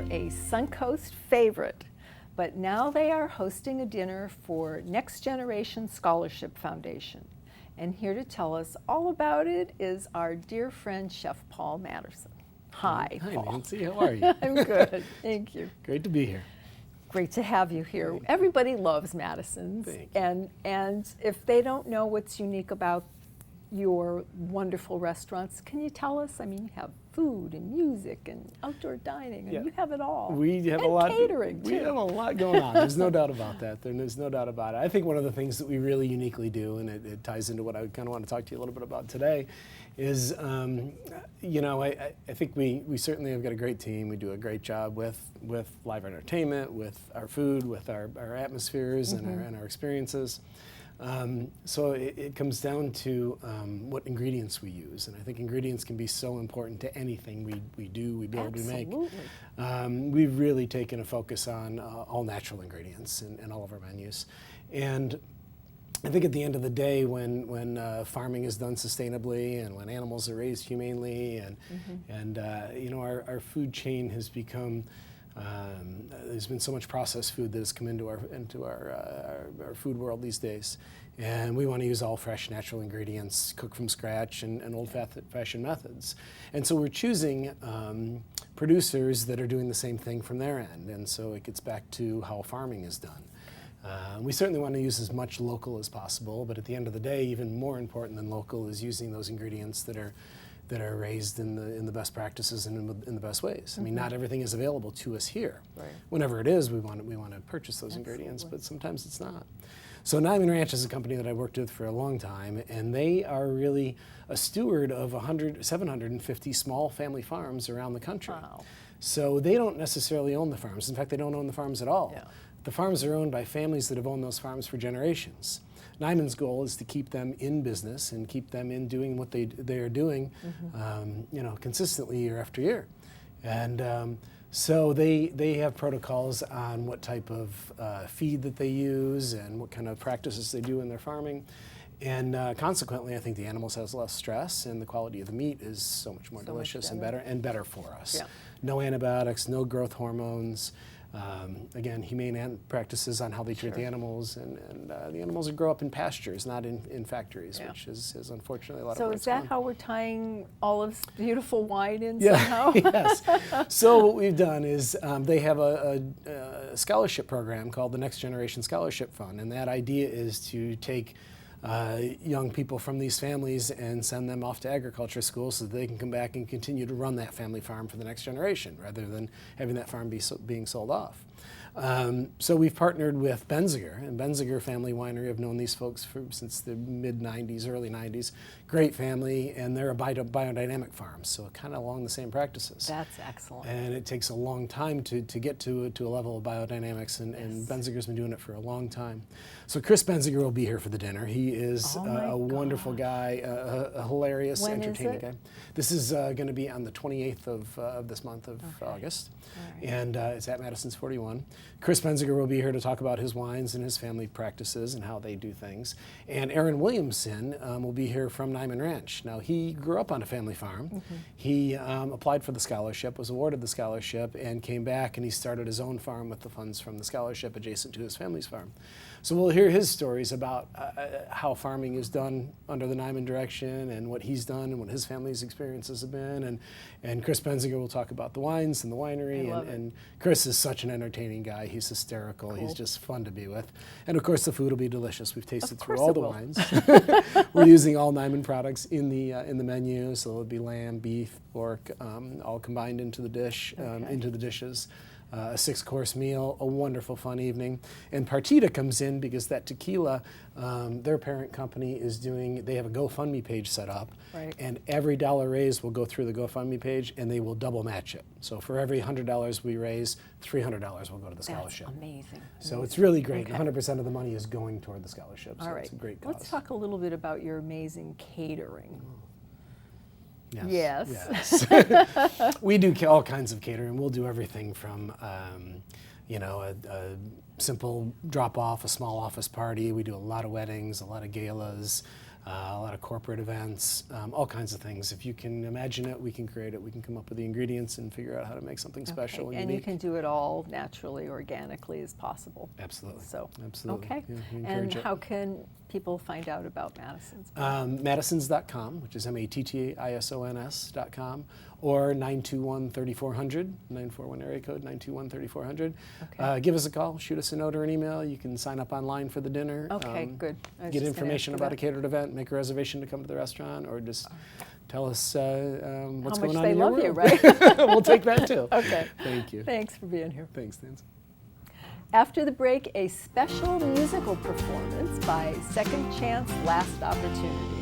are a Suncoast favorite, but now they are hosting a dinner for Next Generation Scholarship Foundation. And here to tell us all about it is our dear friend, Chef Paul Mattison. Hi, Paul. Hi, Nancy. How are you? I'm good. Thank you. Great to be here. Great to have you here. Everybody loves Mattison's. And if they don't know what's unique about your wonderful restaurants, can you tell us? I mean, you have food and music and outdoor dining, and you have it all. We have and a lot. Catering, too. We have a lot going on. There's no doubt about that. There's no doubt about it. I think one of the things that we really uniquely do, and it ties into what I kind of want to talk to you a little bit about today, is, I think we certainly have got a great team. We do a great job with live entertainment, with our food, with our atmospheres and our experiences. So it comes down to what ingredients we use, and I think ingredients can be so important to anything we do, we build, we make. We've really taken a focus on all natural ingredients in all of our menus, and I think at the end of the day, when farming is done sustainably and when animals are raised humanely, and our food chain has become. There's been so much processed food that has come into our food world these days, and we want to use all fresh, natural ingredients, cook from scratch, and old-fashioned methods. And so we're choosing producers that are doing the same thing from their end, and so it gets back to how farming is done. We certainly want to use as much local as possible, but at the end of the day, even more important than local is using those ingredients that are raised in the best practices and in the best ways. I mean, not everything is available to us here. Right. Whenever it is, we want to purchase those ingredients, but sometimes it's not. So Niman Ranch is a company that I worked with for a long time, and they are really a steward of 750 small family farms around the country. Wow. So they don't necessarily own the farms. In fact, they don't own the farms at all. Yeah. The farms are owned by families that have owned those farms for generations. Niman's goal is to keep them in business and keep them in doing what they are doing, consistently year after year. And so they have protocols on what type of feed that they use and what kind of practices they do in their farming. And consequently, I think the animals has less stress, and the quality of the meat is so much more delicious and better for us. Yeah. No antibiotics, no growth hormones. Again, humane practices on how they treat the animals, and the animals grow up in pastures, not in factories, which is unfortunately a lot of where it's gone. So is that how we're tying Olive's beautiful wine in somehow? Yes. So what we've done is they have a scholarship program called the Next Generation Scholarship Fund, and that idea is to take young people from these families and send them off to agriculture school so that they can come back and continue to run that family farm for the next generation rather than having that farm being sold off. So we've partnered with Benziger, and Benziger Family Winery. I've known these folks since the mid-90s, early 90s. Great family, and they're a biodynamic farm, so kind of along the same practices. That's excellent. And it takes a long time to get to a level of biodynamics, and Benziger's been doing it for a long time. So Chris Benziger will be here for the dinner. He is a wonderful guy, a hilarious, entertaining guy. This is going to be on the 28th of this month of August, and it's at Mattison's 41. Chris Benziger will be here to talk about his wines and his family practices and how they do things. And Aaron Williamson will be here from Niman Ranch. Now, he grew up on a family farm. He applied for the scholarship, was awarded the scholarship, and came back, and he started his own farm with the funds from the scholarship adjacent to his family's farm. So we'll hear his stories about how farming is done under the Niman direction and what he's done and what his family's experiences have been. And Chris Benziger will talk about the wines and the winery. And Chris is such an entertaining guy. He's hysterical. Cool. He's just fun to be with. And of course, the food will be delicious. We've tasted through all the wines. We're using all Niman products in the menu. So it'll be lamb, beef, pork, all combined into the dish, into the dishes. A 6-course meal, a wonderful, fun evening. And Partita comes in because that tequila, their parent company they have a GoFundMe page set up. Right. And every dollar raised will go through the GoFundMe page, and they will double match it. So for every $100 we raise, $300 will go to the scholarship. That's amazing. So it's really great. 100% of the money is going toward the scholarship. So it's a great cause. Let's talk a little bit about your amazing catering. Yes. Yes. We do all kinds of catering. We'll do everything from, a simple drop-off, a small office party. We do a lot of weddings, a lot of galas. a lot of corporate events, all kinds of things. If you can imagine it, we can create it. We can come up with the ingredients and figure out how to make something special and And unique. you can do it all naturally, organically as possible. Absolutely. So, absolutely. okay. Yeah, we And encourage it. how can people find out about Mattison's? Mattisons.com, which is Mattisons.com, or 921-3400, 941 area code, 921-3400. Okay. Give us a call, shoot us a note or an email. You can sign up online for the dinner. Okay, good. I was Get just gonna information ask about you a catered event, make a reservation to come to the restaurant, or just tell us what's how much going on they in your love you, world. right? We'll take that too. Okay. Thank you. Thanks for being here. Thanks, Nancy. After the break, a special musical performance by Second Chance Last Opportunity.